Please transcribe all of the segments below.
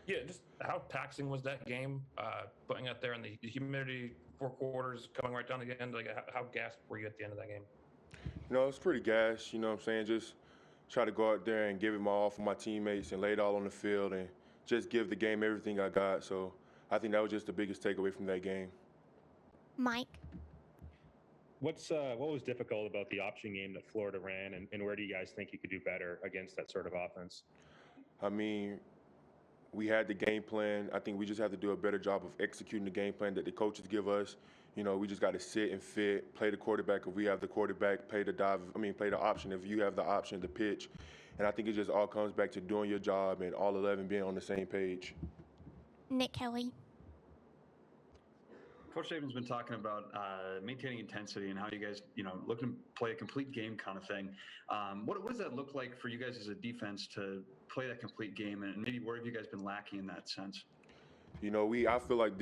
Yeah, just how taxing was that game? Putting out there in the humidity, 4 quarters, coming right down to the end. Like, how gassed were you at the end of that game? It's pretty gas, you know what I'm saying? Just try to go out there and give it my all for my teammates and lay it all on the field and just give the game everything I got. So I think that was just the biggest takeaway from that game. Mike. What was difficult about the option game that Florida ran, and where do you guys think you could do better against that sort of offense? I mean, we had the game plan. I think we just have to do a better job of executing the game plan that the coaches give us. We just got to sit and fit, play the quarterback if we have the quarterback, play the option if you have the option to pitch. And I think it just all comes back to doing your job and all 11 being on the same page. Nick Kelly. Coach Saban's been talking about maintaining intensity and how you guys, looking to play a complete game kind of thing. What does that look like for you guys as a defense to play that complete game, and maybe where have you guys been lacking in that sense? I feel like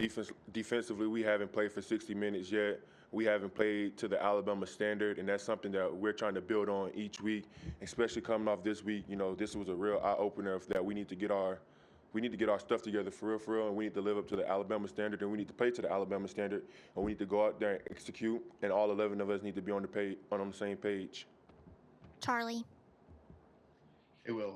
defensively, we haven't played for 60 minutes yet. We haven't played to the Alabama standard, and that's something that we're trying to build on each week, especially coming off this week. This was a real eye-opener of that we need to get our stuff together for real, and we need to live up to the Alabama standard, and we need to play to the Alabama standard, and we need to go out there and execute, and all 11 of us need to be on the same page. Charlie. It will.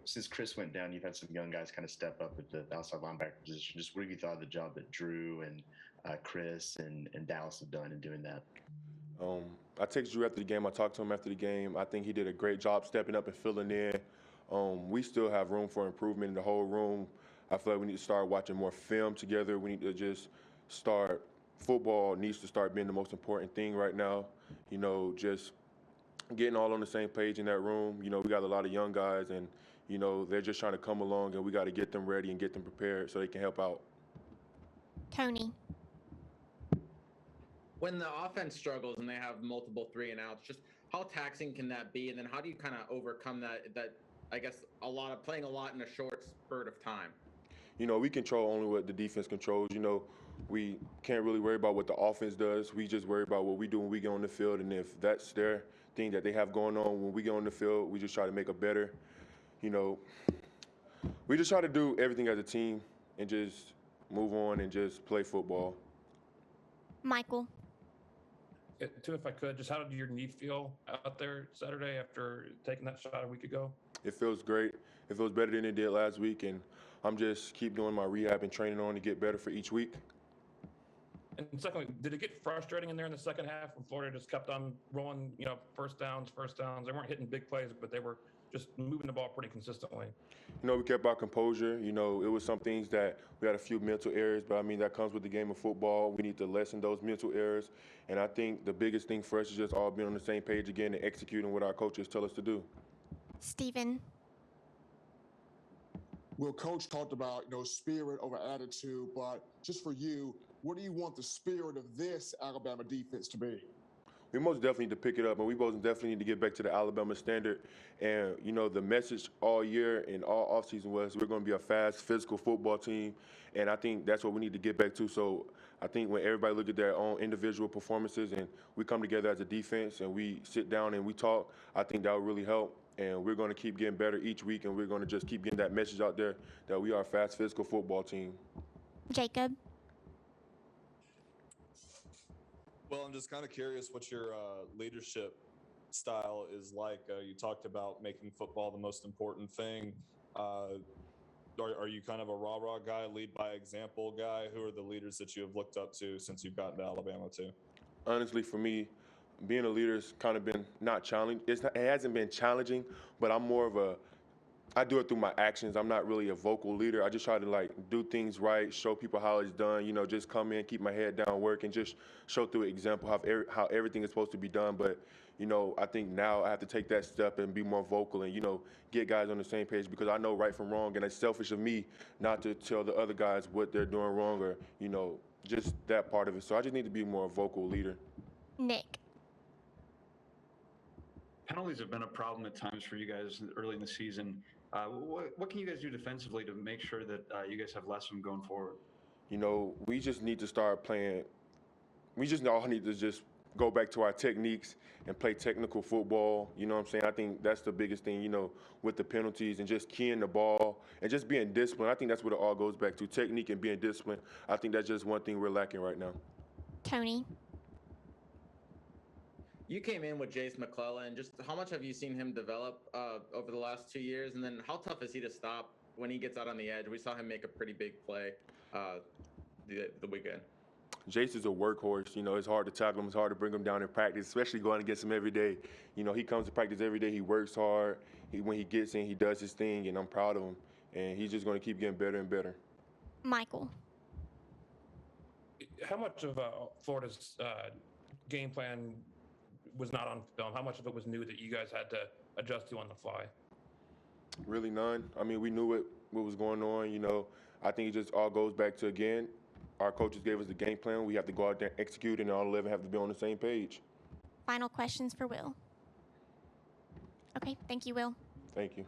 Since Chris went down, you've had some young guys kind of step up at the outside linebacker position. Just what have you thought of the job that Drew and Chris and Dallas have done in doing that? I texted Drew after the game. I talked to him after the game. I think he did a great job stepping up and filling in. We still have room for improvement in the whole room. I feel like we need to start watching more film together. We need to just start. Football needs to start being the most important thing right now. Just getting all on the same page in that room. We got a lot of young guys, and they're just trying to come along, and we got to get them ready and get them prepared so they can help out. Tony. When the offense struggles and they have multiple 3-and-outs, just how taxing can that be? And then how do you kind of overcome that I guess playing a lot in a short spurt of time? We control only what the defense controls. We can't really worry about what the offense does. We just worry about what we do when we get on the field. And if that's their thing that they have going on when we get on the field, we just try to make it better. We just try to do everything as a team and just move on and just play football. Michael. Too, if I could, just how did your knee feel out there Saturday after taking that shot a week ago? It feels great. It feels better than it did last week, and I'm just keep doing my rehab and training on to get better for each week. And secondly, did it get frustrating in there in the second half when Florida just kept on rolling, first downs? They weren't hitting big plays, but they were just moving the ball pretty consistently. We kept our composure. It was some things that we had a few mental errors, but that comes with the game of football. We need to lessen those mental errors. And I think the biggest thing for us is just all being on the same page again and executing what our coaches tell us to do. Stephen. Well, Coach talked about, spirit over attitude, but just for you, what do you want the spirit of this Alabama defense to be? We most definitely need to pick it up, and we most definitely need to get back to the Alabama standard. And, the message all year and all offseason was we're going to be a fast, physical football team, and I think that's what we need to get back to. So I think when everybody look at their own individual performances and we come together as a defense and we sit down and we talk, I think that will really help. And we're going to keep getting better each week, and we're going to just keep getting that message out there that we are a fast, physical football team. Jacob. Well, I'm just kind of curious what your leadership style is like. You talked about making football the most important thing. Are you kind of a rah-rah guy, lead by example guy? Who are the leaders that you have looked up to since you've gotten to Alabama too? Honestly, for me, being a leader has kind of been not challenging. It hasn't been challenging, but I'm more of I do it through my actions. I'm not really a vocal leader. I just try to do things right, show people how it's done, just come in, keep my head down, work, and just show through example how everything is supposed to be done. But, I think now I have to take that step and be more vocal and, get guys on the same page because I know right from wrong, and it's selfish of me not to tell the other guys what they're doing wrong or, just that part of it. So I just need to be more a vocal leader. Nick. Penalties have been a problem at times for you guys early in the season. What can you guys do defensively to make sure that you guys have less of them going forward? We just need to start playing. We just all need to just go back to our techniques and play technical football. You know what I'm saying? I think that's the biggest thing, you know, with the penalties and just keying the ball and just being disciplined. I think that's what it all goes back to, technique and being disciplined. I think that's just one thing we're lacking right now. Tony. You came in with Jace McClellan. Just how much have you seen him develop over the last 2 years? And then how tough is he to stop when he gets out on the edge? We saw him make a pretty big play the weekend. Jace is a workhorse. You know, it's hard to tackle him. It's hard to bring him down in practice, especially going against him every day. You know, he comes to practice every day. He works hard. When he gets in, he does his thing, and I'm proud of him. And he's just going to keep getting better and better. Michael. How much of Florida's game plan was not on film? How much of it was new that you guys had to adjust to on the fly? Really none. I mean, we knew what was going on. You know, I think it just all goes back to, again, our coaches gave us the game plan. We have to go out there and execute, and all 11 have to be on the same page. Final questions for Will. Okay, thank you, Will. Thank you.